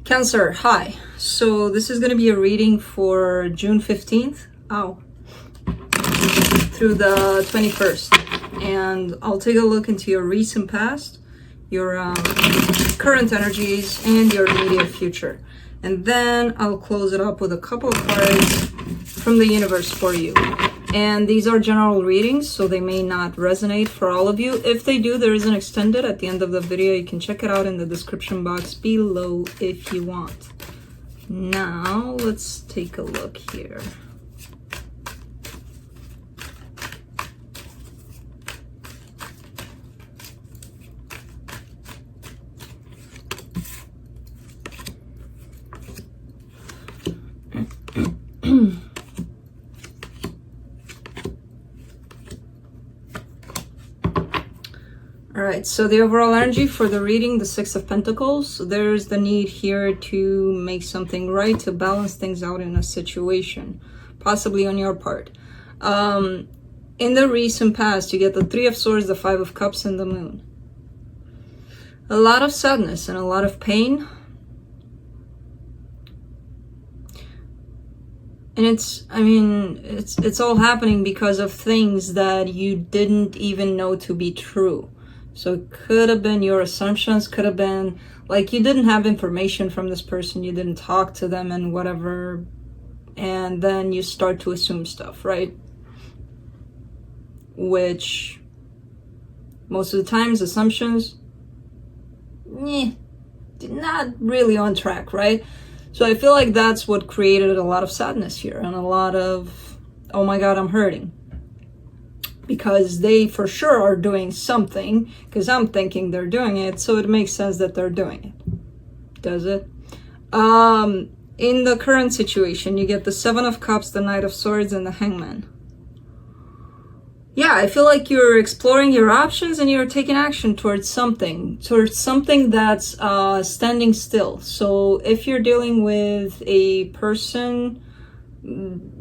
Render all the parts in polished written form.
Cancer, hi. So this is going to be a reading for June 15th through the 21st. And I'll take a look into your recent past, your current energies, and your immediate future. And then I'll close it up with a couple of cards from the universe for you. And these are general readings, so they may not resonate for all of you. If they do, there is an extended at the end of the video. You can check it out in the description box below if you want. Now, let's take a look here. All right, so the overall energy for the reading, the Six of Pentacles, there's the need here to make something right, to balance things out in a situation, possibly on your part. In the recent past, you get the Three of Swords, the Five of Cups, and the Moon. A lot of sadness and a lot of pain. And it's all happening because of things that you didn't even know to be true. So it could have been your assumptions, could have been like you didn't have information from this person, you didn't talk to them and whatever, and then you start to assume stuff, right? Which most of the times assumptions, not really on track, right? So I feel like that's what created a lot of sadness here and a lot of, oh my God, I'm hurting. Because they for sure are doing something, because I'm thinking they're doing it, so it makes sense that they're doing it. Does it? In the current situation, you get the Seven of Cups, the Knight of Swords, and the Hangman. Yeah, I feel like you're exploring your options and you're taking action towards something that's standing still. So if you're dealing with a person,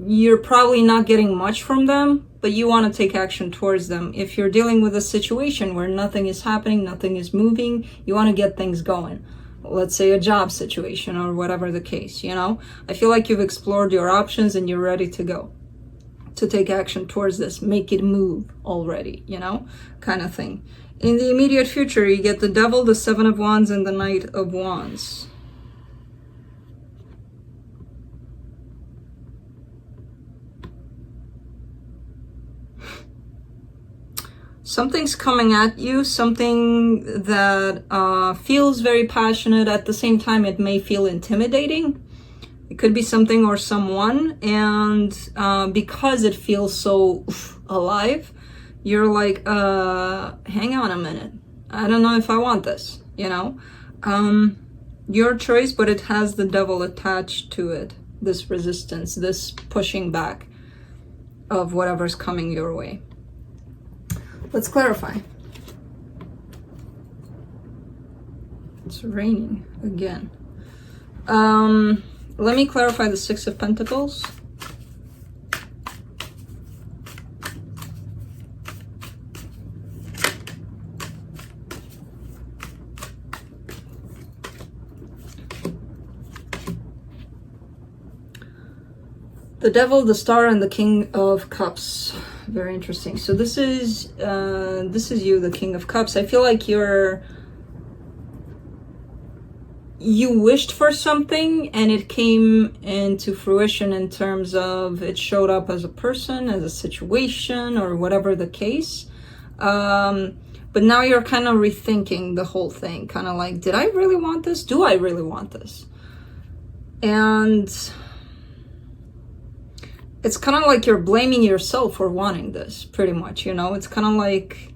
you're probably not getting much from them, but you want to take action towards them. If you're dealing with a situation where nothing is happening, nothing is moving, you want to get things going. Let's say a job situation or whatever the case, you know? I feel like you've explored your options and you're ready to go, to take action towards this, make it move already, you know, kind of thing. In the immediate future, you get the Devil, the Seven of Wands, and the Knight of Wands. Something's coming at you, something that feels very passionate. At the same time, it may feel intimidating. It could be something or someone, and because it feels so alive, you're like, hang on a minute. I don't know if I want this, you know? Your choice, but it has the Devil attached to it. This resistance, this pushing back of whatever's coming your way. Let's clarify. It's raining again. Let me clarify the Six of Pentacles. The Devil, the Star, and the King of Cups. Very interesting. So this is you, the King of Cups. I feel like you wished for something and it came into fruition in terms of it showed up as a person, as a situation, or whatever the case. But now you're kind of rethinking the whole thing, kind of like, did I really want this? Do I really want this? And it's kind of like you're blaming yourself for wanting this, pretty much, you know? It's kind of like,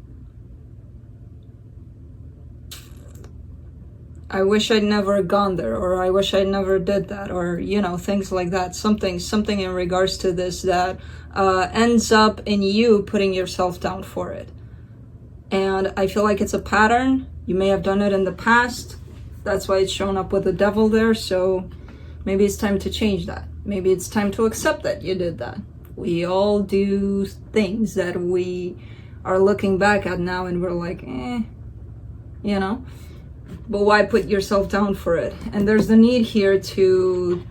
I wish I'd never gone there, or I wish I never did that, or, you know, things like that. Something in regards to this that ends up in you putting yourself down for it. And I feel like it's a pattern. You may have done it in the past. That's why it's shown up with the Devil there. So maybe it's time to change that. Maybe it's time to accept that you did that. We all do things that we are looking back at now and we're like, you know? but why put yourself down for it? And there's the need here to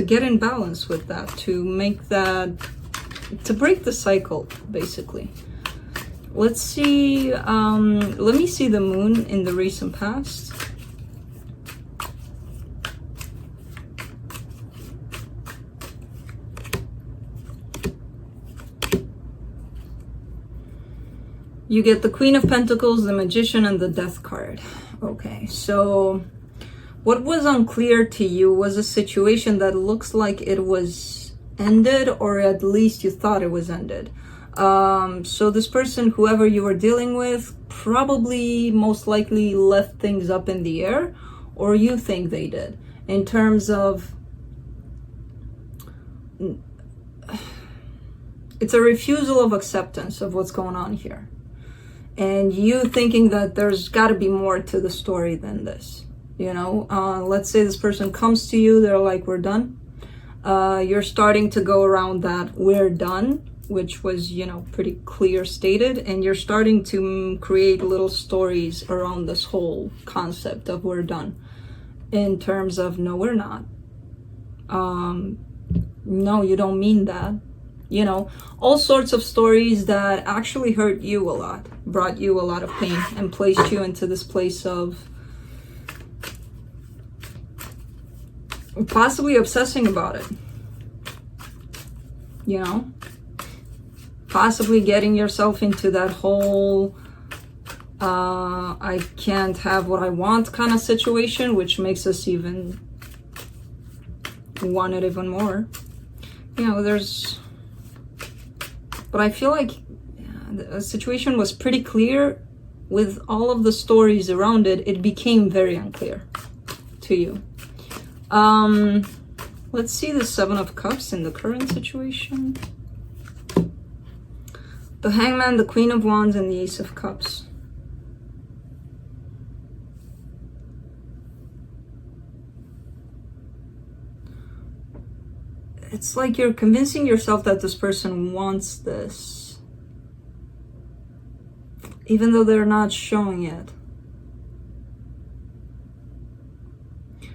get in balance with that, to make that, to break the cycle, basically. Let's see, let me see the moon in the recent past. You get the Queen of Pentacles, the Magician, and the Death card. Okay, so what was unclear to you was a situation that looks like it was ended, or at least you thought it was ended. So this person, whoever you were dealing with, probably most likely left things up in the air, or you think they did, in terms of it's a refusal of acceptance of what's going on here. And you thinking that there's got to be more to the story than this, you know. Let's say this person comes to you, they're like, we're done. You're starting to go around that we're done, which was, you know, pretty clear stated, and you're starting to create little stories around this whole concept of we're done, in terms of no, we're not. No, you don't mean that. You know, all sorts of stories that actually hurt you a lot, brought you a lot of pain, and placed you into this place of possibly obsessing about it. You know, possibly getting yourself into that whole I can't have what I want kind of situation, which makes us even want it even more. You know, but I feel like the situation was pretty clear. With all of the stories around it, it became very unclear to you. Let's see the Seven of Cups in the current situation. The Hangman, the Queen of Wands, and the Ace of Cups. It's like you're convincing yourself that this person wants this, even though they're not showing it.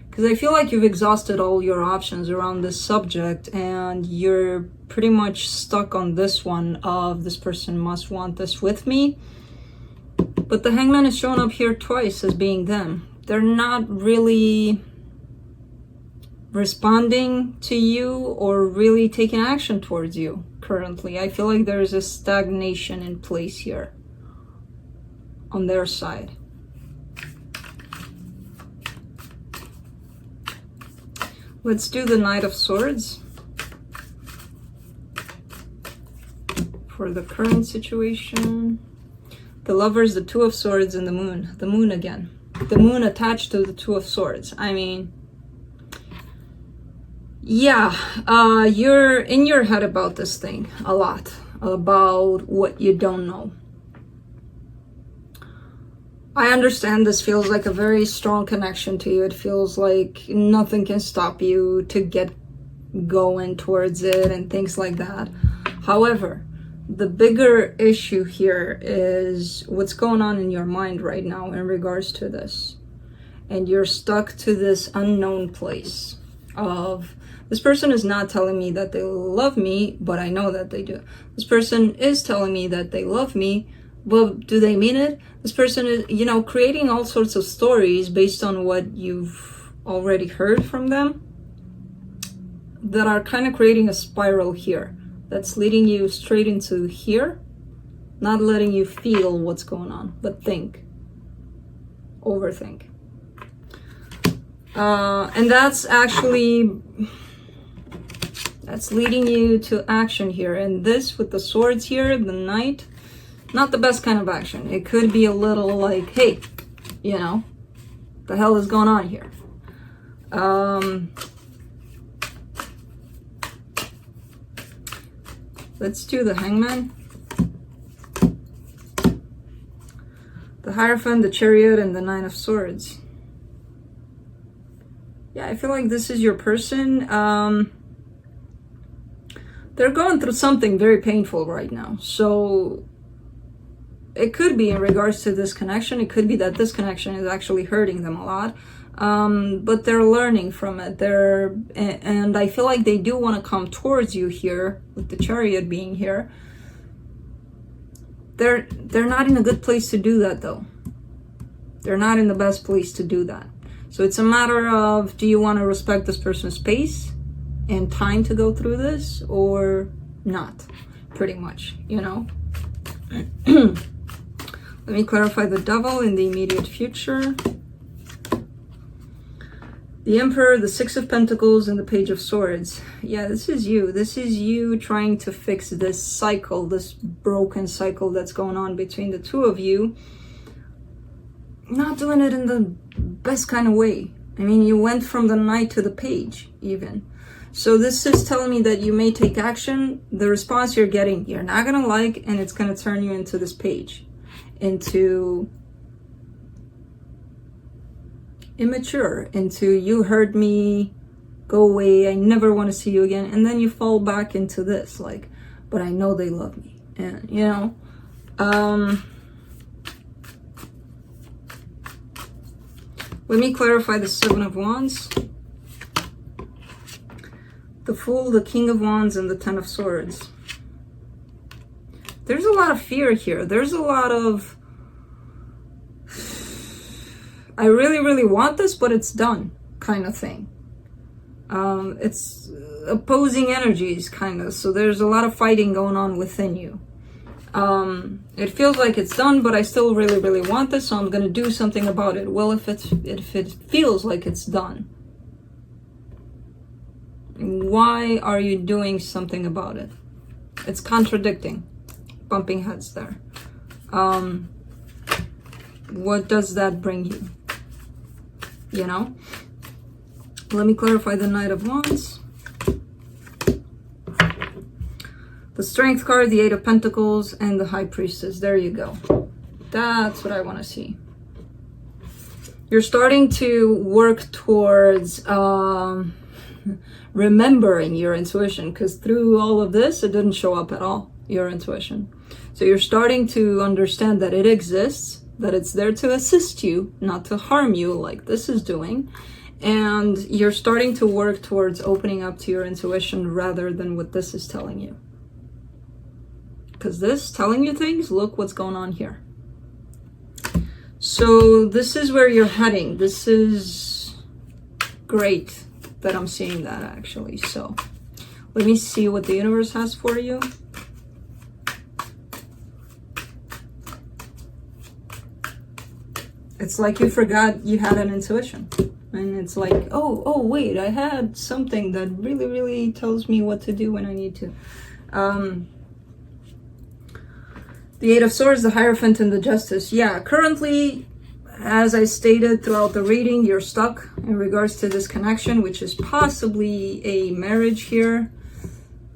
Because I feel like you've exhausted all your options around this subject, and you're pretty much stuck on this one of this person must want this with me. But the Hangman is showing up here twice as being them. They're not really responding to you or really taking action towards you currently. I feel like there's a stagnation in place here on their side. Let's do the Knight of Swords for the current situation. The Lovers, the Two of Swords, and the Moon. The Moon again. The Moon attached to the Two of Swords. I mean, yeah, you're in your head about this thing a lot, about what you don't know. I understand this feels like a very strong connection to you. It feels like nothing can stop you to get going towards it and things like that. However, the bigger issue here is what's going on in your mind right now in regards to this. And you're stuck to this unknown place of, this person is not telling me that they love me, but I know that they do. This person is telling me that they love me, but do they mean it? This person is, you know, creating all sorts of stories based on what you've already heard from them that are kind of creating a spiral here that's leading you straight into here, not letting you feel what's going on, but think, overthink. And that's actually, that's leading you to action here. And this with the swords here, the Knight, not the best kind of action. It could be a little like, hey, you know, the hell is going on here? Let's do the Hangman, the Hierophant, the Chariot, and the Nine of Swords. Yeah, I feel like this is your person. They're going through something very painful right now. So it could be in regards to this connection. It could be that this connection is actually hurting them a lot. But they're learning from it. And I feel like they do want to come towards you here, with the Chariot being here. They're not in a good place to do that, though. They're not in the best place to do that. So it's a matter of, do you want to respect this person's space and time to go through this, or not? Pretty much, you know. Let me clarify the Devil in the immediate future. The Emperor, the Six of Pentacles, and the Page of Swords. Yeah, this is you. This is you trying to fix this cycle, this broken cycle that's going on between the two of you. Not doing it in the best kind of way. I mean, you went from the Knight to the Page, even. So this is telling me that you may take action. The response you're getting, you're not going to like, and it's going to turn you into this Page. Into immature, into you hurt me, go away, I never want to see you again. And then you fall back into this, like, but I know they love me. And, you know, let me clarify the Seven of Wands, the Fool, the King of Wands, and the Ten of Swords. There's a lot of fear here. There's a lot of, I really, really want this, but it's done kind of thing. It's opposing energies, kind of. So there's a lot of fighting going on within you. It feels like it's done, but I still really, really want this, so I'm going to do something about it. Well, if it feels like it's done, why are you doing something about it? It's contradicting. Bumping heads there. What does that bring you? You know? Let me clarify the Knight of Wands. The Strength card, the Eight of Pentacles, and the High Priestess. There you go. That's what I want to see. You're starting to work towards remembering your intuition, because through all of this, it didn't show up at all, your intuition. So you're starting to understand that it exists, that it's there to assist you, not to harm you like this is doing. And you're starting to work towards opening up to your intuition rather than what this is telling you. Because this telling you things, look what's going on here. So this is where you're heading. This is great that I'm seeing that, actually. So let me see what the universe has for you. It's like you forgot you had an intuition. And it's like, oh, wait, I had something that really, really tells me what to do when I need to. The Eight of Swords, the Hierophant, and the Justice. Yeah, currently, as I stated throughout the reading, you're stuck in regards to this connection, which is possibly a marriage here.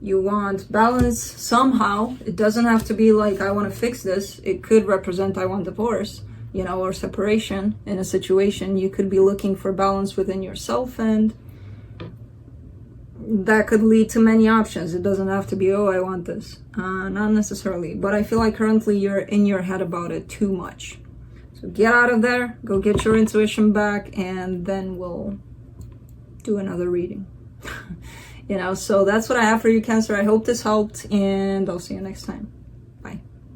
You want balance somehow. It doesn't have to be like, I want to fix this. It could represent, I want divorce, you know, or separation in a situation. You could be looking for balance within yourself, and that could lead to many options. It doesn't have to be, oh, I want this. Not necessarily. But I feel like currently you're in your head about it too much. So get out of there, go get your intuition back, and then we'll do another reading. You know, so that's what I have for you, Cancer. I hope this helped, and I'll see you next time.